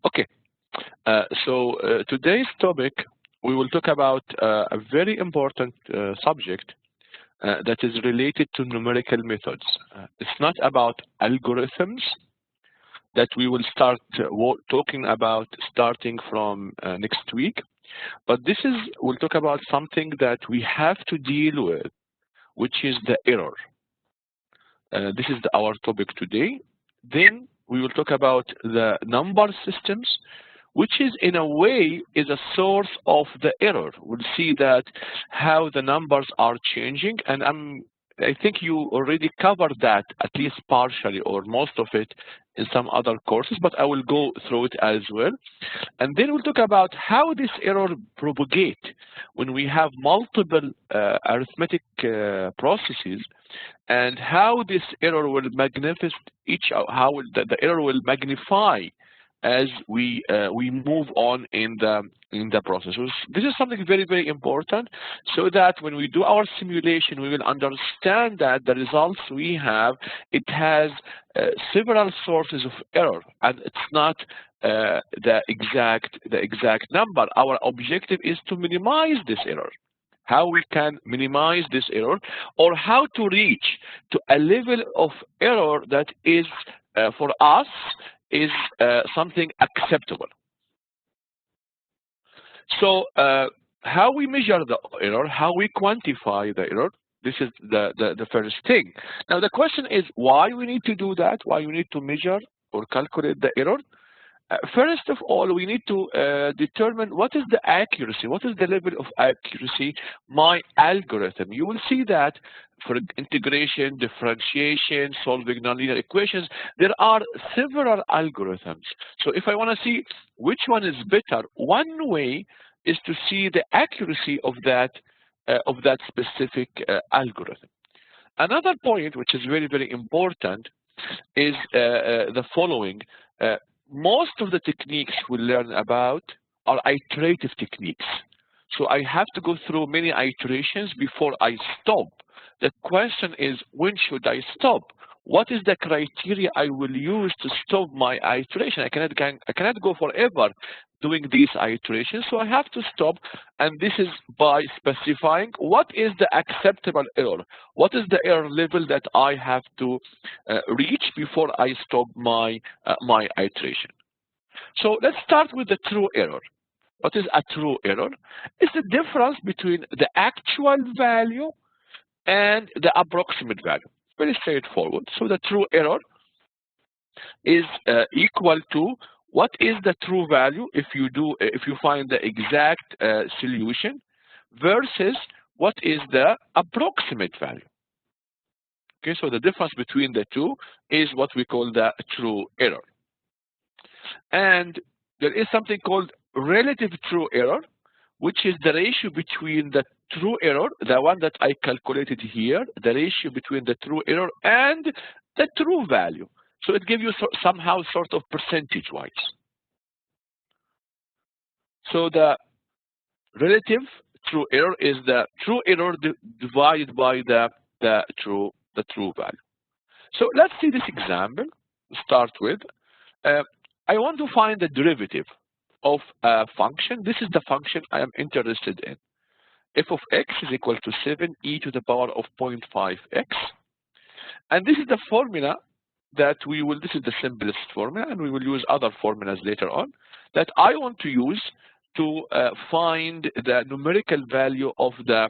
Okay, today's topic, we will talk about a very important subject that is related to numerical methods. It's not about algorithms that we will start talking about starting from next week, but we'll talk about something that we have to deal with, which is the error. This is our topic today. Then we will talk about the number systems, which is in a way is a source of the error. We'll see that how the numbers are changing, and I think you already covered that at least partially or most of it in some other courses, but I will go through it as well. And then we'll talk about how this error propagate when we have multiple arithmetic processes, and how this error will magnify the error will magnify as we move on in the process. So this is something very, very important, so that when we do our simulation, we will understand that the results we have, it has several sources of error, and it's not the exact number. Our objective is to minimize this error. How we can minimize this error, or how to reach to a level of error that is for us is something acceptable. So how we measure the error, how we quantify the error, this is the first thing. Now the question is why we need to do that, why we need to measure or calculate the error. First of all, we need to determine what is the accuracy, what is the level of accuracy my algorithm. You will see that for integration, differentiation, solving nonlinear equations, there are several algorithms. So if I want to see which one is better, one way is to see the accuracy of that specific algorithm. Another point, which is very, very important, is the following. Most of the techniques we learn about are iterative techniques. So I have to go through many iterations before I stop. The question is, when should I stop? What is the criteria I will use to stop my iteration? I cannot go forever doing these iterations, so I have to stop, and this is by specifying what is the acceptable error, what is the error level that I have to reach before I stop my iteration. So let's start with the true error. What is a true error? It's the difference between the actual value and the approximate value. Very straightforward. So the true error is equal to what is the true value if you find the exact solution versus what is the approximate value. Okay, so the difference between the two is what we call the true error. And there is something called relative true error, which is the ratio between the true error, the one that I calculated here, the ratio between the true error and the true value. So it gives you somehow sort of percentage-wise. So the relative true error is the true error divided by the true value. So let's see this example. Start with. I want to find the derivative of a function. This is the function I am interested in. F of x is equal to 7e to the power of 0.5x. And this is the formula that this is the simplest formula, and we will use other formulas later on, that I want to use to find the numerical value of the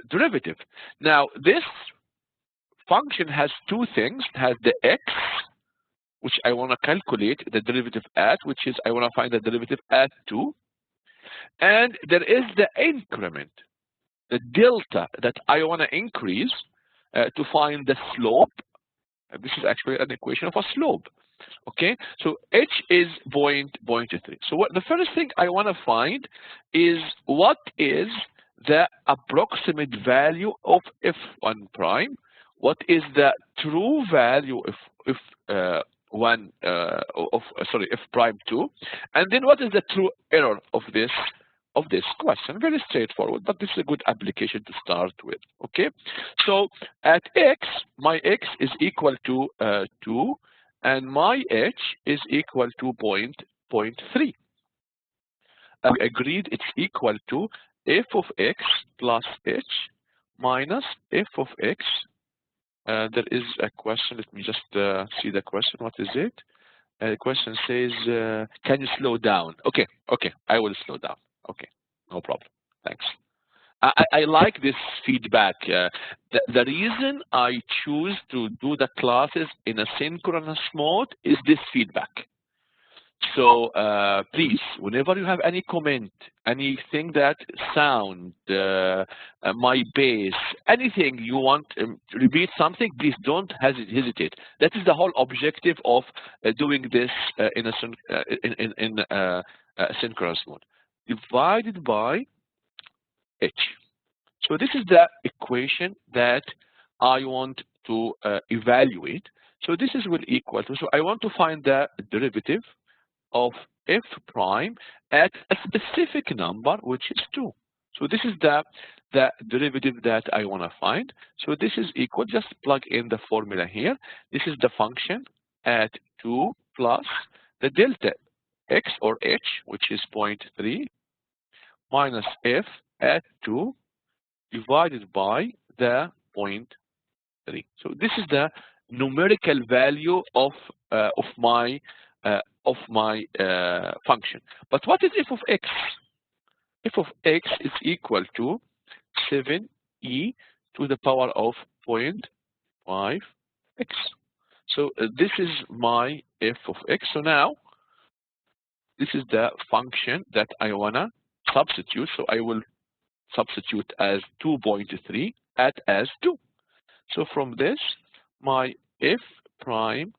derivative. Now, this function has two things. It has the x, which I want to calculate the derivative at, which is I want to find the derivative at 2. And there is the increment, the delta that I want to increase to find the slope. This is actually an equation of a slope. Okay, so h is 0.3. So the first thing I want to find is what is the approximate value of f1 prime? What is the true value of f prime 2? And then what is the true error of this question? Very straightforward, but this is a good application to start with. Okay, so at x, my x is equal to 2, and my h is equal to 0.3. We agreed it's equal to f of x plus h minus f of x. There is a question. Let me just see the question. What is it? The question says, can you slow down? Okay, I will slow down. Okay, no problem. Thanks. I like this feedback. The reason I choose to do the classes in a synchronous mode is this feedback. So please, whenever you have any comment, anything that sound, my base, anything you want to repeat something, please don't hesitate. That is the whole objective of doing this in a synchronous mode. Divided by h. So this is the equation that I want to evaluate. So this is will equal to, so I want to find the derivative of f prime at a specific number, which is 2. So this is the derivative that I want to find. So this is equal, just plug in the formula here. This is the function at 2 plus the delta x or h, which is 0.3, minus f at 2 divided by the 0.3. So this is the numerical value of my function. But what is f of x? F of x is equal to 7e to the power of 0.5x. So this is my f of x. So now this is the function that I wanna substitute. So I will substitute as 2.3 as 2. So from this, my f prime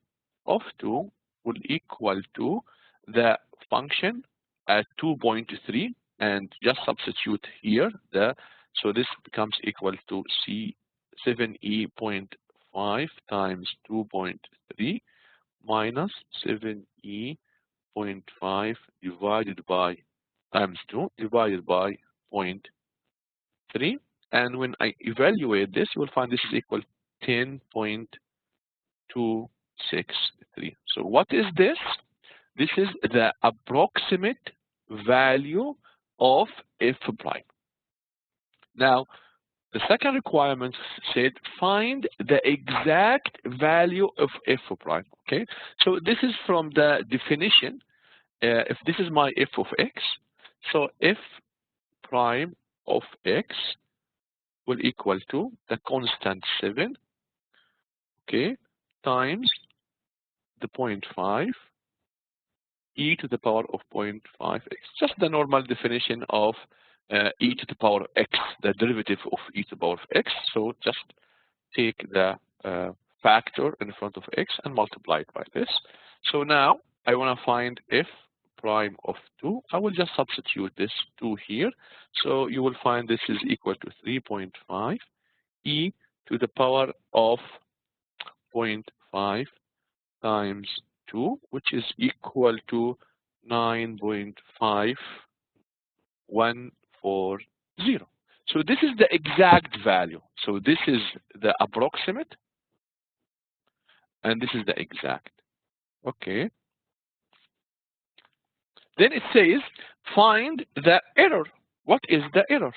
of 2 will equal to the function at 2.3, and just substitute here so this becomes equal to 7e.5 times 2.3 minus 7e.5 divided by times 2 divided by 0.3, and when I evaluate this, you will find this is equal to 10.263. So what is this? This is the approximate value of f prime. Now, the second requirement said find the exact value of f prime. Okay, so this is from the definition. If this is my f of x, so f prime of x will equal to the constant 7, okay, times the 0.5 e to the power of 0.5x. Just the normal definition of e to the power of x, the derivative of e to the power of x. So just take the factor in front of x and multiply it by this. So now I want to find f prime of 2. I will just substitute this 2 here. So you will find this is equal to 3.5 e to the power of 0.5 times 2, which is equal to 9.5140. So this is the exact value. So this is the approximate, and this is the exact. Okay. Then it says find the error. What is the error?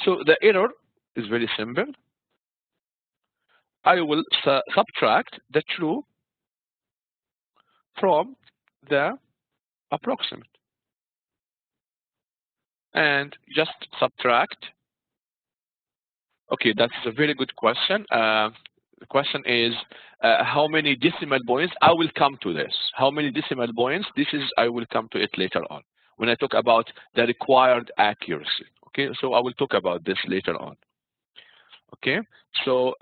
So the error is very simple. I will subtract the true from the approximate and just subtract. Okay, that's a very good question. The question is how many decimal points? I will come to this. How many decimal points? This is, I will come to it later on when I talk about the required accuracy. Okay, so I will talk about this later on. Okay, so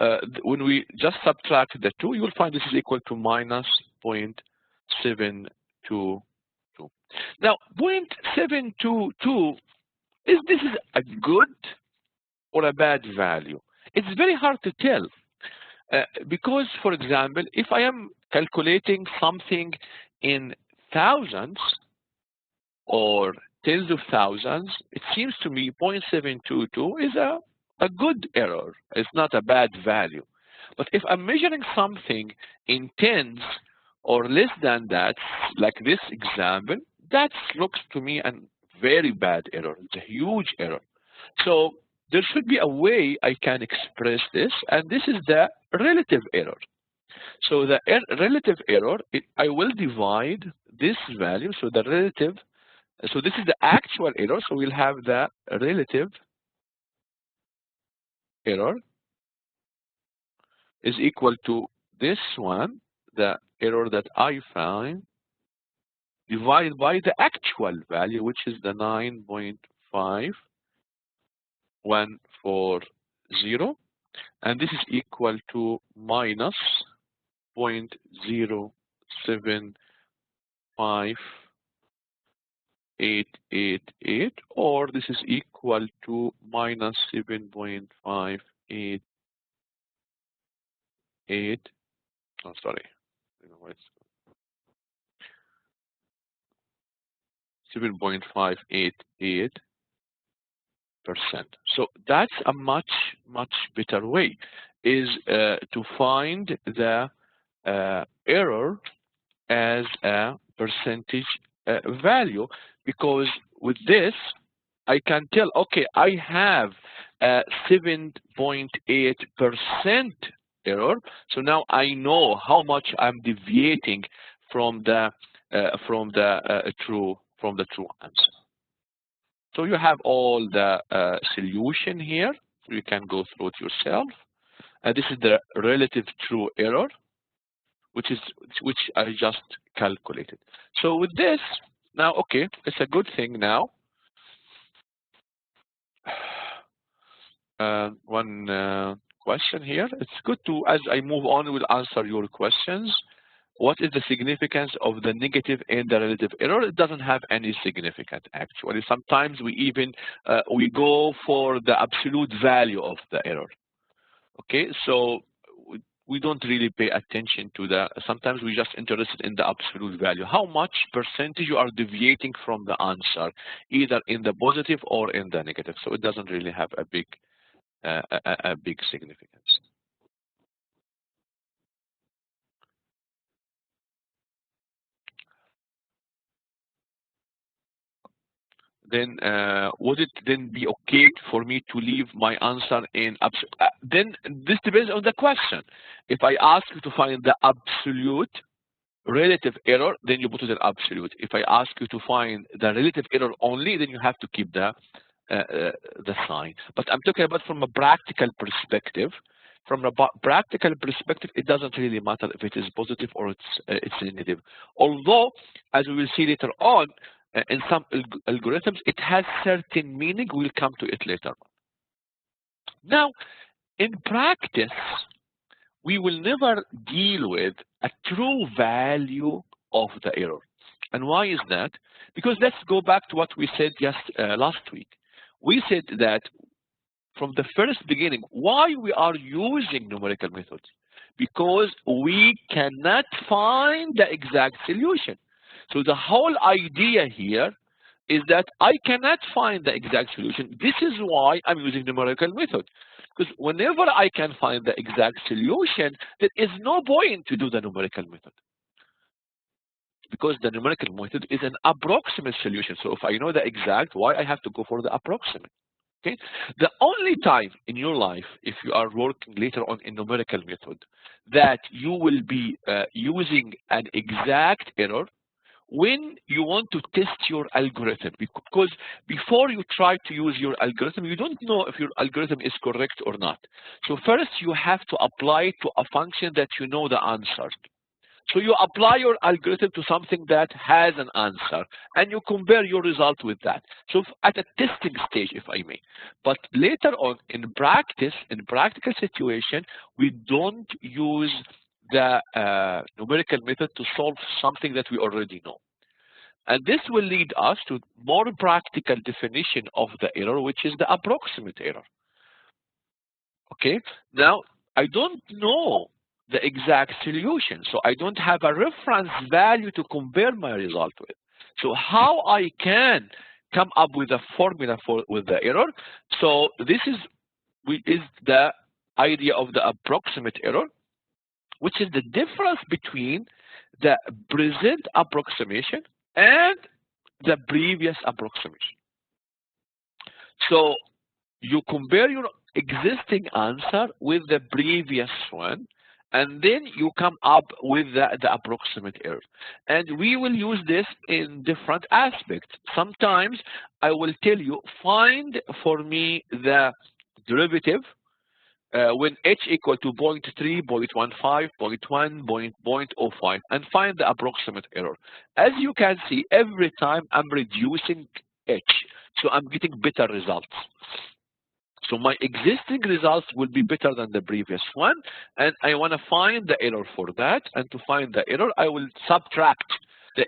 when we just subtract the 2, you will find this is equal to minus 0.722. Now, 0.722 is a good or a bad value? It's very hard to tell because, for example, if I am calculating something in thousands or tens of thousands, it seems to me 0.722 is a good error. It's not a bad value. But if I'm measuring something in tens or less than that, like this example, that looks to me a very bad error. It's a huge error. So there should be a way I can express this, and this is the relative error. So the relative error, I will divide this value, so the relative, so this is the actual error, so we'll have the relative error is equal to this one, the error that I find, divided by the actual value, which is the 9.5140, and this is equal to minus 0.075888, or this is equal to minus 7.588. Oh, sorry. 7.588%. So that's a much better way, is to find the error as a percentage value, because with this I can tell, okay, I have a 7.8% error, so now I know how much I'm deviating from the true answer. So you have all the solution here. You can go through it yourself. This is the relative true error, which I just calculated. So with this, now, okay, it's a good thing now. One question here. It's good to, as I move on, we'll answer your questions. What is the significance of the negative in the relative error? It doesn't have any significance, actually. Sometimes we even we go for the absolute value of the error. Okay, so we don't really pay attention to that. Sometimes we're just interested in the absolute value. How much percentage you are deviating from the answer, either in the positive or in the negative. So it doesn't really have a big significance. Then would it then be okay for me to leave my answer in absolute? Then this depends on the question. If I ask you to find the absolute relative error, then you put it in absolute. If I ask you to find the relative error only, then you have to keep the sign. But I'm talking about from a practical perspective. From a practical perspective, it doesn't really matter if it is positive or it's negative. Although, as we will see later on, in some algorithms, it has certain meaning. We'll come to it later on. Now, in practice, we will never deal with a true value of the error. And why is that? Because let's go back to what we said just last week. We said that from the first beginning, why we are using numerical methods? Because we cannot find the exact solution. So the whole idea here is that I cannot find the exact solution. This is why I'm using numerical method. Because whenever I can find the exact solution, there is no point to do the numerical method. Because the numerical method is an approximate solution. So if I know the exact, why I have to go for the approximate? Okay. The only time in your life, if you are working later on in numerical method, that you will be using an exact error when you want to test your algorithm, because before you try to use your algorithm, you don't know if your algorithm is correct or not. So first you have to apply it to a function that you know the answer. So you apply your algorithm to something that has an answer, and you compare your result with that. So at a testing stage, if I may. But later on in practice, in practical situation, we don't use the numerical method to solve something that we already know. And this will lead us to more practical definition of the error, which is the approximate error. Okay, now I don't know the exact solution, so I don't have a reference value to compare my result with. So how I can come up with a formula with the error? So this is the idea of the approximate error, which is the difference between the present approximation and the previous approximation. So you compare your existing answer with the previous one, and then you come up with the approximate error. And we will use this in different aspects. Sometimes I will tell you, find for me the derivative when h equal to 0.3, 0.15, 0.1, 0.05, and find the approximate error. As you can see, every time I'm reducing h, so I'm getting better results. So my existing results will be better than the previous one, and I want to find the error for that. And to find the error, I will subtract the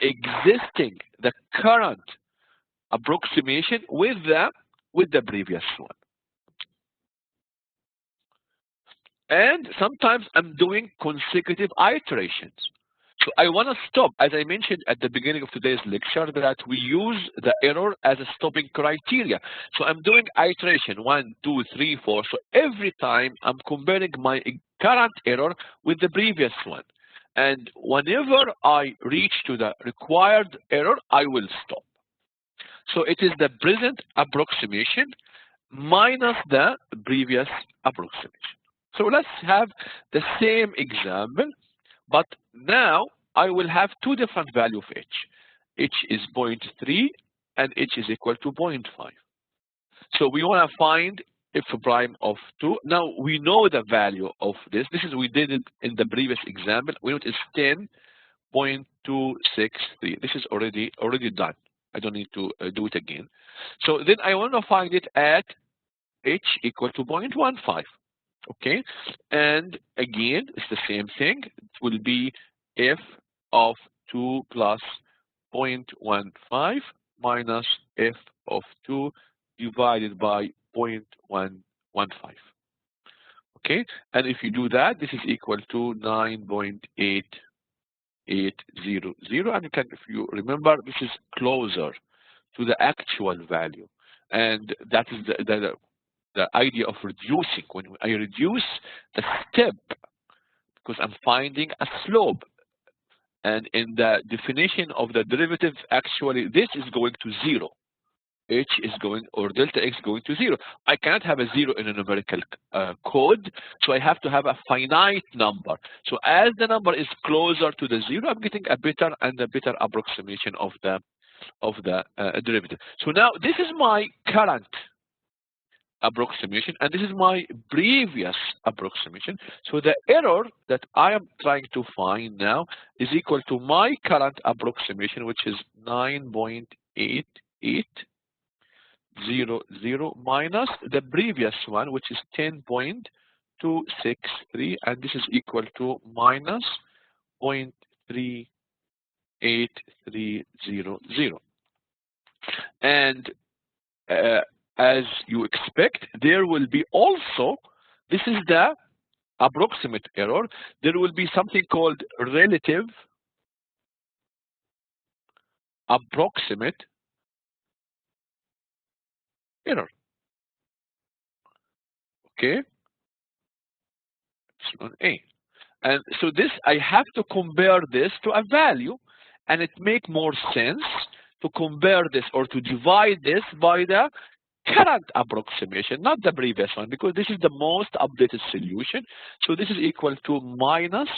current approximation with the previous one. And sometimes I'm doing consecutive iterations. So I want to stop, as I mentioned at the beginning of today's lecture, that we use the error as a stopping criteria. So I'm doing iteration 1, 2, 3, 4. So every time I'm comparing my current error with the previous one. And whenever I reach to the required error, I will stop. So it is the present approximation minus the previous approximation. So let's have the same example, but now I will have two different values of h. h is 0.3 and h is equal to 0.5. So we want to find f prime of 2. Now we know the value of this. This is, we did it in the previous example. We know it is 10.263. This is already done. I don't need to do it again. So then I want to find it at h equal to 0.15. Okay, and again, it's the same thing. It will be f of 2 plus 0.15 minus f of 2 divided by 0.115. Okay, and if you do that, this is equal to 9.8800. And you can, if you remember, this is closer to the actual value, and that is the idea of reducing. When I reduce the step, because I'm finding a slope, and in the definition of the derivative, actually this is going to 0. H is going, or delta x going to 0. I cannot have a 0 in a numerical code, so I have to have a finite number. So as the number is closer to the 0, I'm getting a better approximation of the derivative. So now this is my current approximation, and this is my previous approximation. So the error that I am trying to find now is equal to my current approximation, which is 9.8800 minus the previous one, which is 10.263, and this is equal to minus 0.3830. And as you expect, there will be also, this is the approximate error, there will be something called relative approximate error. Okay, epsilon A. And so this, I have to compare this to a value, and it makes more sense to compare this or to divide this by the current approximation, not the previous one, because this is the most updated solution. So this is equal to minus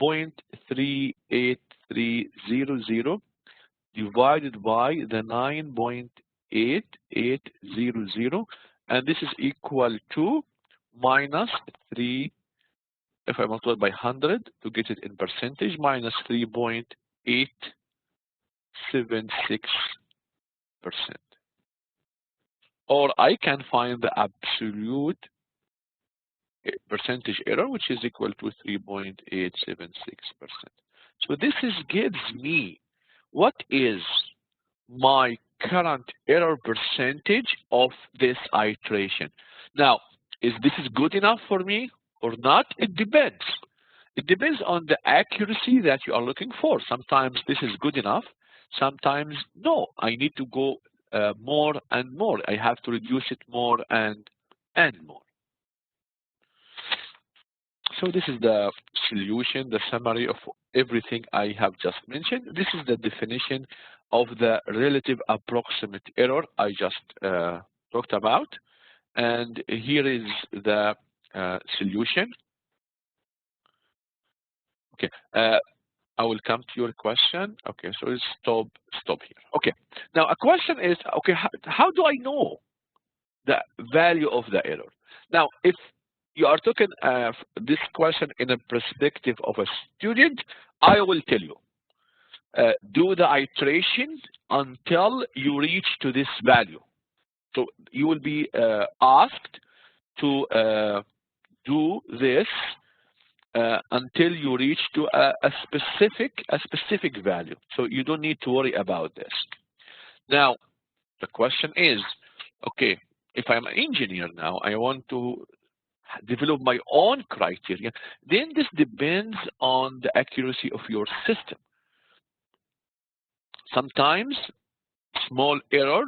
0.38300 divided by the 9.8800, and this is equal to minus 3, if I multiply by 100 to get it in percentage, minus 3.876%. Or I can find the absolute percentage error, which is equal to 3.876%. So this gives me what is my current error percentage of this iteration. Now, is this good enough for me or not? It depends. It depends on the accuracy that you are looking for. Sometimes this is good enough. Sometimes no. I need to go more and more. I have to reduce it more and more. so this is the solution, the summary of everything I have just mentioned. This is the definition of the relative approximate error I just talked about. And here is the solution. Okay, I will come to your question. Okay, so let's stop here. Okay, now a question is, okay, how do I know the value of the error? Now, if you are talking this question in a perspective of a student, I will tell you, do the iteration until you reach to this value. So you will be asked to do this until you reach to a specific value. So you don't need to worry about this. Now, the question is, okay, if I'm an engineer now, I want to develop my own criteria, then this depends on the accuracy of your system. Sometimes small error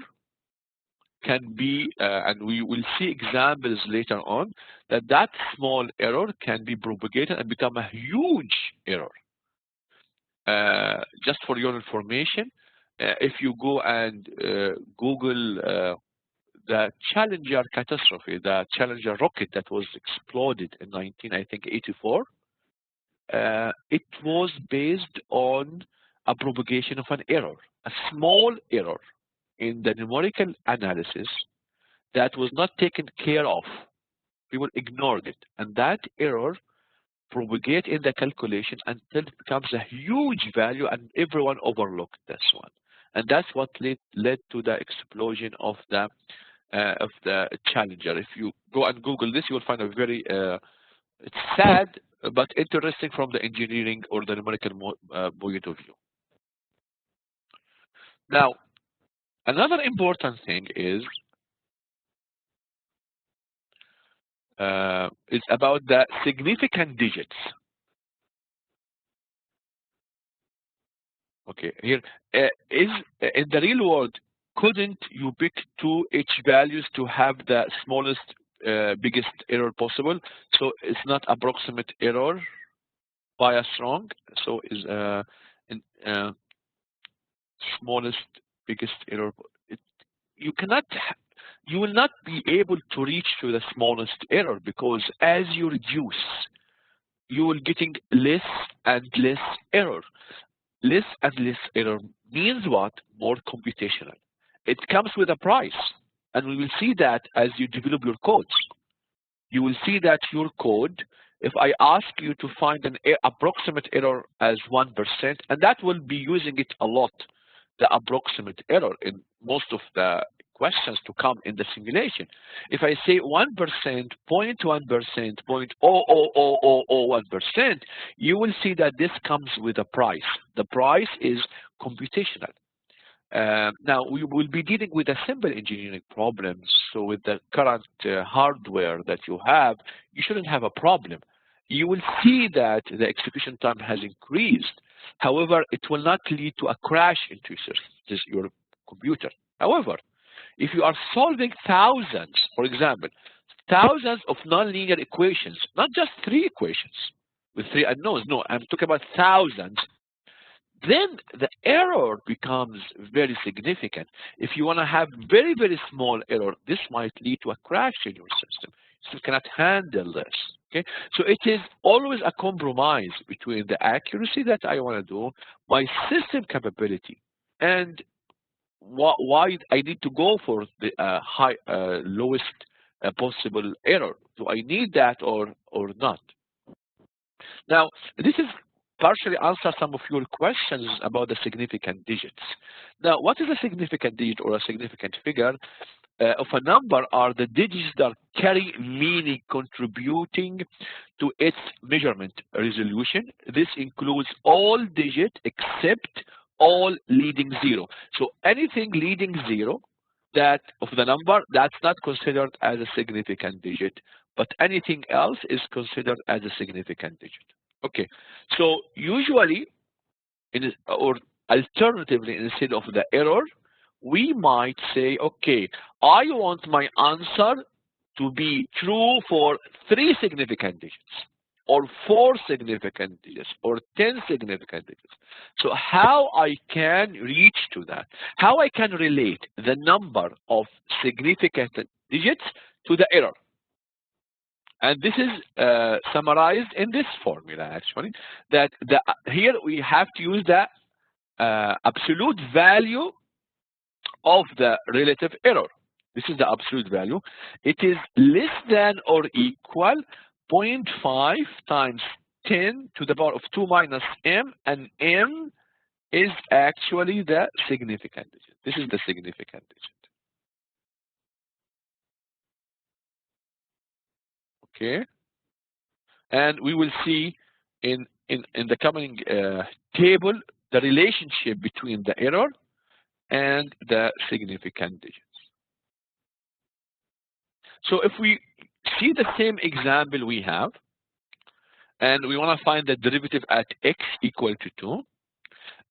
can be, and we will see examples later on, that small error can be propagated and become a huge error. Just for your information, if you go and Google the Challenger catastrophe, the Challenger rocket that was exploded in 1984, it was based on a propagation of an error, a small error in the numerical analysis that was not taken care of. People ignored it, and that error propagate in the calculation until it becomes a huge value, and everyone overlooked this one. And that's what led to the explosion of the Challenger. If you go and Google this, you will find a very it's sad but interesting from the engineering or the numerical point of view. Now, another important thing is about the significant digits. Okay, here is in the real world, couldn't you pick two H values to have the smallest, biggest error possible? So it's not approximate error bias wrong. So is smallest, biggest error. You will not be able to reach to the smallest error, because as you reduce, you will getting less and less error. Less and less error means what? More computational. It comes with a price, and we will see that as you develop your codes. You will see that your code, if I ask you to find an approximate error as 1%, and that will be using it a lot, the approximate error in most of the questions to come in the simulation. If I say 1%, 0.1%, 0.00001%, you will see that this comes with a price. The price is computational. Now, we will be dealing with a simple engineering problems. So with the current hardware that you have, you shouldn't have a problem. You will see that the execution time has increased. However, it will not lead to a crash into your computer. However, if you are solving thousands, for example, thousands of nonlinear equations, not just 3 equations with 3 unknowns, no, I'm talking about thousands, then the error becomes very significant. If you want to have very, very small error, this might lead to a crash in your system. So you cannot handle this. Okay, so it is always a compromise between the accuracy that I want to do, my system capability, and why I need to go for the lowest possible error. Do I need that or not? Now, this is partially answer some of your questions about the significant digits. Now, what is a significant digit or a significant figure of a number? Are the digits that carry meaning contributing to its measurement resolution. This includes all digits except all leading 0. So anything leading 0 that of the number, that's not considered as a significant digit, but anything else is considered as a significant digit. Okay, so usually, or alternatively, instead of the error, we might say, okay, I want my answer to be true for 3 significant digits. or 4 significant digits or 10 significant digits. So how I can reach to that? How I can relate the number of significant digits to the error? And this is summarized in this formula actually, that here we have to use the absolute value of the relative error. This is the absolute value. It is less than or equal 0.5 times 10 to the power of 2 minus m, and m is actually the significant digit. This is the significant digit. Okay, and we will see in the coming table the relationship between the error and the significant digits. So if we see the same example we have, and we want to find the derivative at x equal to 2,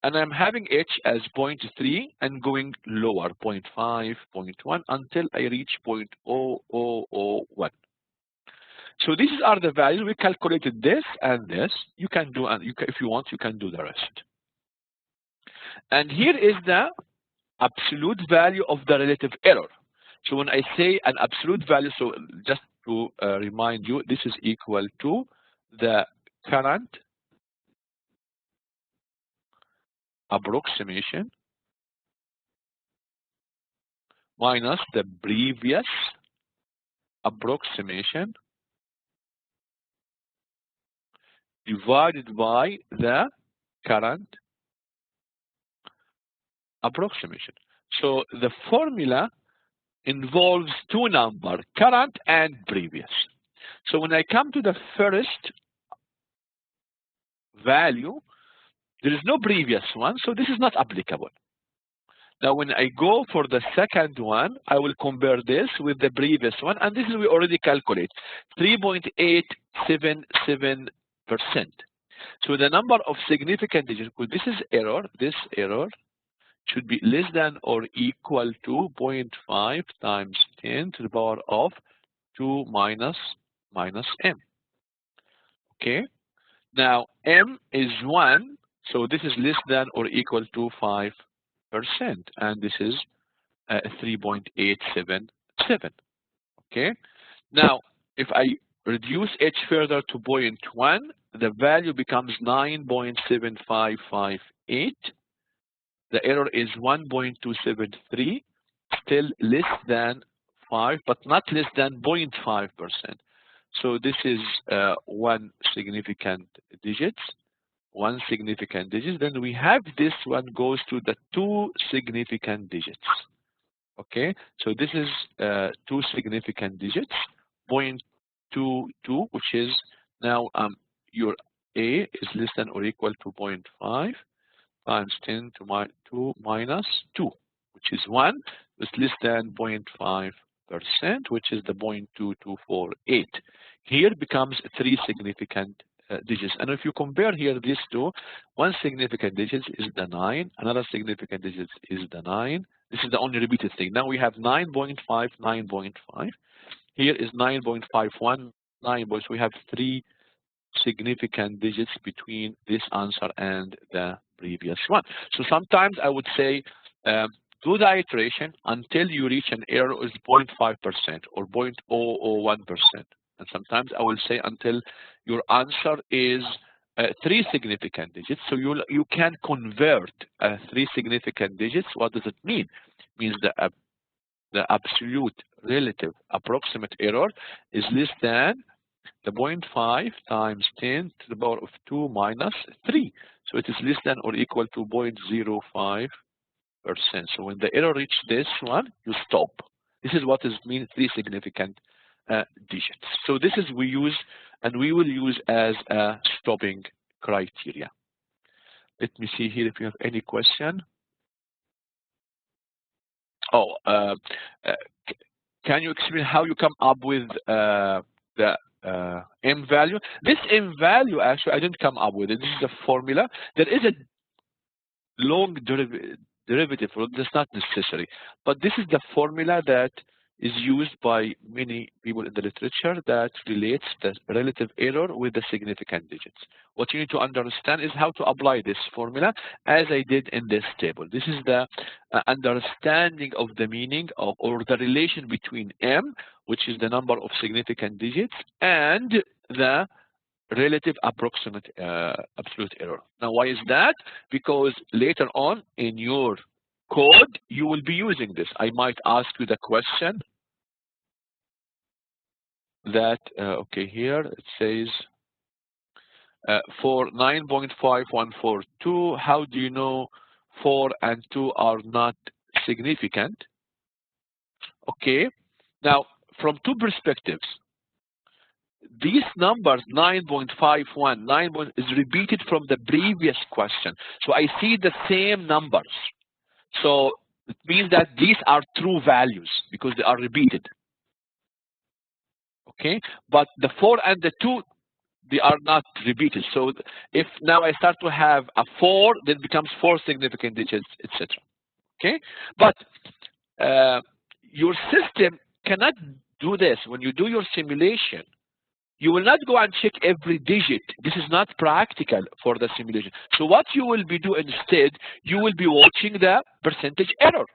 and I'm having h as 0.3 and going lower, 0.5, 0.1, until I reach 0.0001. So these are the values. We calculated this and this. You can do, and if you want, you can do the rest. And here is the absolute value of the relative error. So when I say an absolute value, so just to remind you, this is equal to the current approximation minus the previous approximation divided by the current approximation. So the formula involves two numbers, current and previous. So when I come to the first value, there is no previous one, so this is not applicable. Now when I go for the second one, I will compare this with the previous one, and this is we already calculate, 3.877%. So the number of significant digits, because this is error, this error should be less than or equal to 0.5 times 10 to the power of 2 minus m. Okay. Now m is 1, so this is less than or equal to 5%, and this is 3.877. Okay. Now if I reduce h further to 0.1, the value becomes 9.7558. The error is 1.273, still less than 5, but not less than 0.5%. So this is one significant digit. Then we have this one goes to the 2 significant digits. Okay, so this is 2 significant digits, 0.22, which is now your A is less than or equal to 0.5 times 10 to 2 minus 2, which is 1, is less than 0.5%, which is the 0.2248. Here becomes 3 significant digits. And if you compare here these two, one significant digit is the 9, another significant digit is the 9. This is the only repeated thing. Now we have 9.5, 9.5. Here is 9.51, 9. So we have 3 significant digits between this answer and the previous one. So sometimes I would say do the iteration until you reach an error is 0.5% or 0.001%. And sometimes I will say until your answer is 3 significant digits. So you can convert 3 significant digits. What does it mean? It means the absolute relative approximate error is less than the 0.5 times 10 to the power of 2 minus 3. So it is less than or equal to 0.05%. So when the error reaches this one, you stop. This is what is mean 3 significant digits. So this is we use, and we will use as a stopping criteria. Let me see here if you have any question. Oh, can you explain how you come up with the m value? This m value, actually, I didn't come up with it. This is a formula. There is a long derivative. That's not necessary. But this is the formula that is used by many people in the literature that relates the relative error with the significant digits. What you need to understand is how to apply this formula as I did in this table. This is the understanding of the meaning of or the relation between M, which is the number of significant digits, and the relative approximate absolute error. Now, why is that? Because later on in your code, you will be using this. I might ask you the question that, okay, here it says, for 9.5142, how do you know 4 and 2 are not significant? Okay, now from two perspectives. These numbers, 9.51, 9 is repeated from the previous question. So I see the same numbers. So it means that these are true values because they are repeated. Okay, but the 4 and the 2, they are not repeated. So if now I start to have a 4, then it becomes 4 significant digits, etc. Okay, but your system cannot do this. When you do your simulation, you will not go and check every digit. This is not practical for the simulation. So what you will be doing instead, you will be watching the percentage error.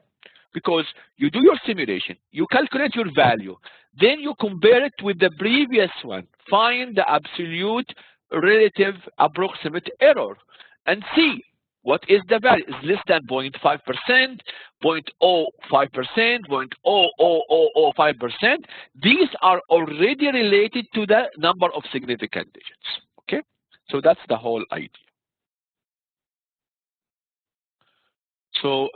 Because you do your simulation, you calculate your value, then you compare it with the previous one, find the absolute relative approximate error, and see what is the value. Is less than 0.5%, 0.05%, 0.0005%. These are already related to the number of significant digits. Okay, so that's the whole idea. So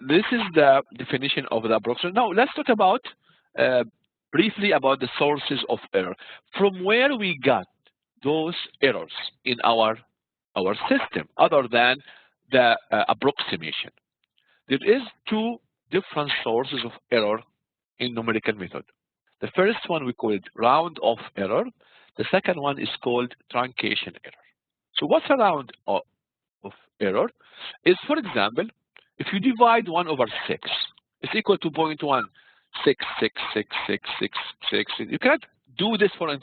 this is the definition of the approximate. Now let's talk about briefly about the sources of error. From where we got those errors in our system, other than the approximation. There is two different sources of error in numerical method. The first one we call it round off error. The second one is called truncation error. So what's a round of error? Is, for example, if you divide 1 over 6, it's equal to 0.1666666. You cannot do this for an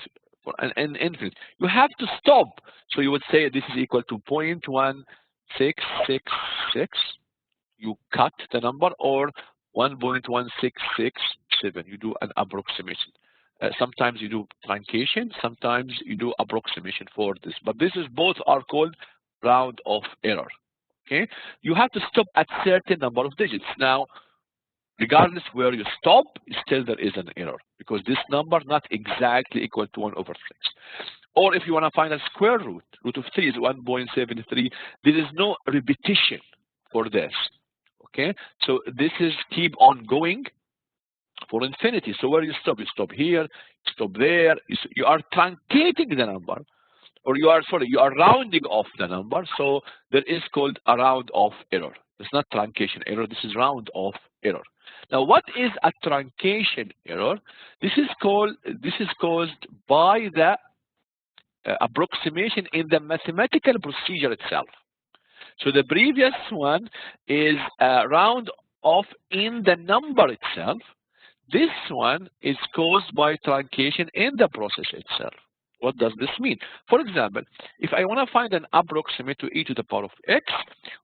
infinite. You have to stop. So you would say this is equal to 0.1666. You cut the number, or 1.1667. You do an approximation. Sometimes you do truncation. Sometimes you do approximation for this. But this is both are called round off error. Okay, you have to stop at certain number of digits. Now, regardless where you stop, still there is an error because this number not exactly equal to 1 over 6. Or if you want to find a square root, root of 3 is 1.73. There is no repetition for this. Okay, so this is keep on going for infinity. So where you stop here, stop there. You are truncating the number. Or you are rounding off the number, so there is called a round off error. It's not truncation error, this is round off error. Now, what is a truncation error? This is caused by the approximation in the mathematical procedure itself. So the previous one is a round off in the number itself. This one is caused by truncation in the process itself. What does this mean? For example, if I want to find an approximate to e to the power of x,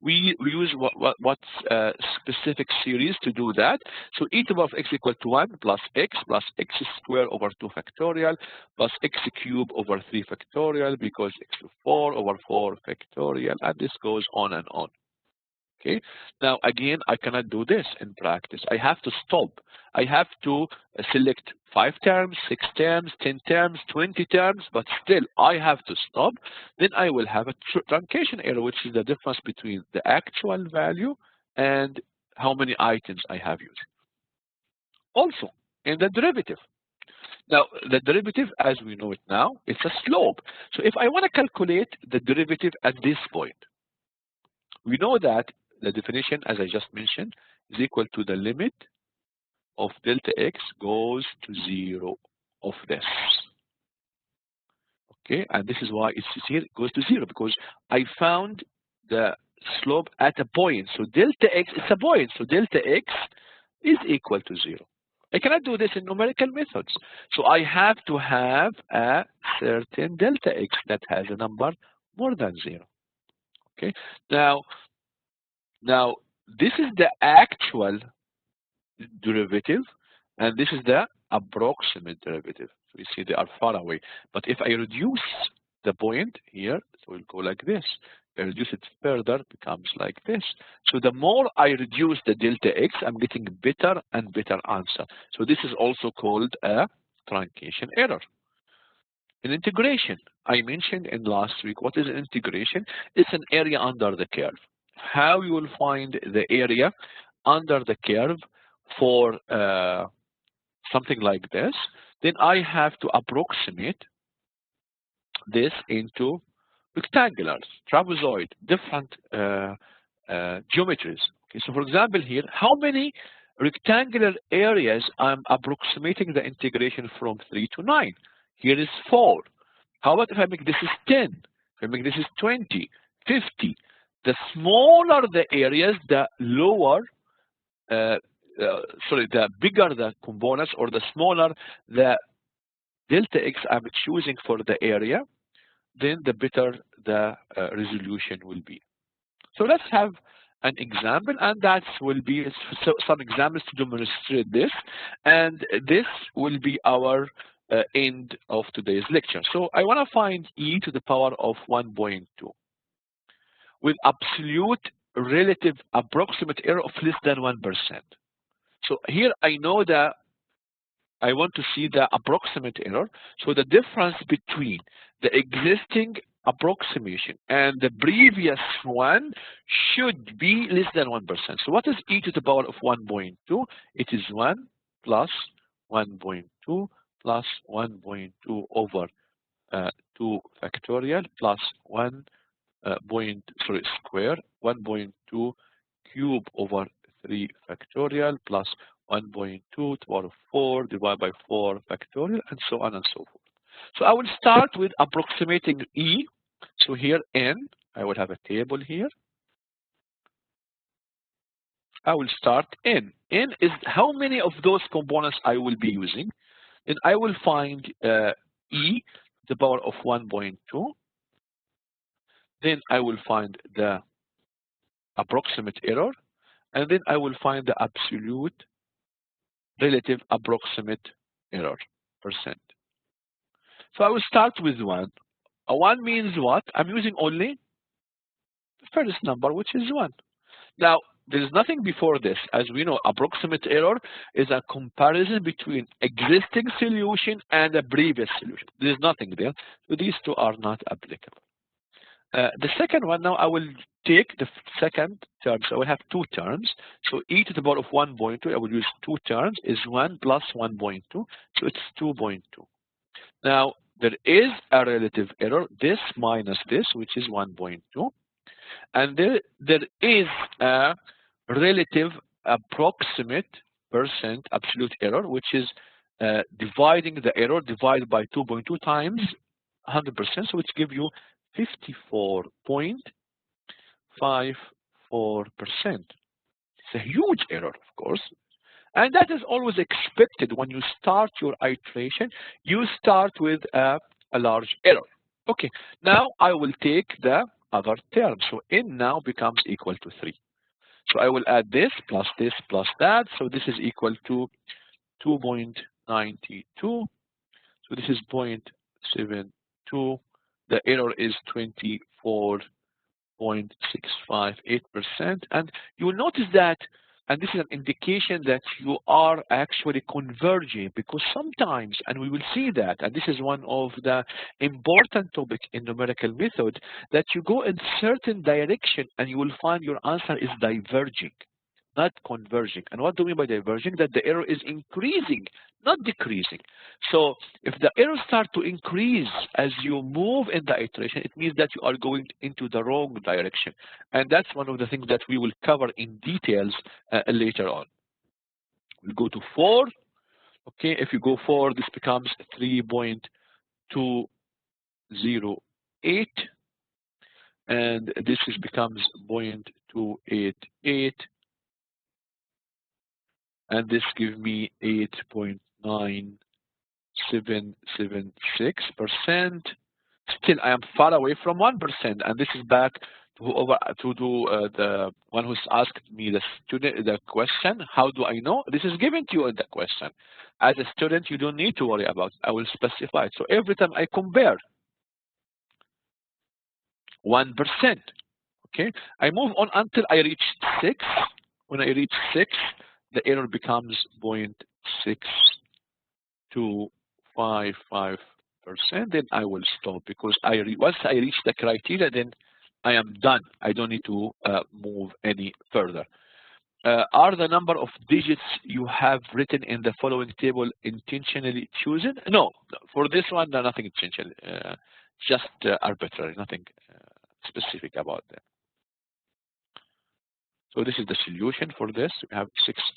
we use what specific series to do that. So e to the power of x equal to 1 plus x squared over 2 factorial plus x cubed over 3 factorial because x to 4 over 4 factorial, and this goes on and on. Okay. Now again, I cannot do this in practice. I have to stop. I have to select 5 terms, 6 terms, 10 terms, 20 terms, but still I have to stop. Then I will have a truncation error, which is the difference between the actual value and how many items I have used. Also, in the derivative. Now, the derivative, as we know it now, it's a slope. So if I want to calculate the derivative at this point, we know that the definition, as I just mentioned, is equal to the limit of delta x goes to 0 of this. Okay, and this is why it's here, it goes to 0, because I found the slope at a point. So delta x is a point, so delta x is equal to 0. I cannot do this in numerical methods. So I have to have a certain delta x that has a number more than 0. Okay. Now this is the actual derivative, and this is the approximate derivative. So you see they are far away. But if I reduce the point here, so we'll go like this. If I reduce it further, it becomes like this. So the more I reduce the delta x, I'm getting better and better answer. So this is also called a truncation error. In integration, I mentioned in last week, what is an integration? It's an area under the curve. How you will find the area under the curve for something like this, then I have to approximate this into rectangulars, trapezoid, different geometries. Okay, so for example here, how many rectangular areas I'm approximating the integration from 3 to 9? Here is 4. How about if I make this is 10? If I make this is 20, 50? The smaller the areas, the lower, the bigger the components, or the smaller the delta x I'm choosing for the area, then the better the resolution will be. So let's have an example, and that will be some examples to demonstrate this, and this will be our end of today's lecture. So I want to find e to the power of 1.2 with absolute relative approximate error of less than 1%. So here I know that I want to see the approximate error. So the difference between the existing approximation and the previous one should be less than 1%. So what is e to the power of 1.2? It is 1 plus 1.2 plus 1.2 over 2 factorial plus 1 square, 1.2 cube over 3 factorial plus 1.2 to the power of 4 divided by 4 factorial, and so on and so forth. So I will start with approximating e. So here n, I will have a table here. I will start n. N is how many of those components I will be using. Then I will find e to the power of 1.2. Then I will find the approximate error, and then I will find the absolute relative approximate error percent. So I will start with 1. 1 means what? I'm using only the first number, which is 1. Now, there is nothing before this. As we know, approximate error is a comparison between existing solution and a previous solution. There is nothing there. So these two are not applicable. The second one, now I will take the second term. So I will have 2 terms. So e to the power of 1.2, I will use 2 terms, is 1 plus 1.2. So it's 2.2. Now, there is a relative error, this minus this, which is 1.2. And there is a relative approximate percent absolute error, which is dividing the error divided by 2.2 times 100%, so which give you 54.54%. It's a huge error, of course. And that is always expected when you start your iteration. You start with a large error. Okay, now I will take the other term. So n now becomes equal to 3. So I will add this plus that. So this is equal to 2.92. So this is 0.72. The error is 24.658%. And you will notice that, and this is an indication that you are actually converging, because sometimes, and we will see that, and this is one of the important topics in numerical method, that you go in certain direction and you will find your answer is diverging, not converging. And what do we mean by diverging? That the error is increasing, not decreasing. So if the errors start to increase as you move in the iteration, it means that you are going into the wrong direction. And that's one of the things that we will cover in details later on. We'll go to 4. Okay, if you go 4, this becomes 3.208. And this becomes 0.288. and this gives me 8.9776%. Still, I am far away from 1%, and this is back to whoever the one who's asked me the question. How do I know? This is given to you in the question. As a student, you don't need to worry about it. I will specify it. So every time I compare 1%, okay, I move on until I reach 6. When I reach 6, the error becomes 0.6255%. Then I will stop, because once I reach the criteria, then I am done. I don't need to move any further. Are the number of digits you have written in the following table intentionally chosen? No, for this one, nothing intentional. Just arbitrary, nothing specific about that. So this is the solution for this. We have 6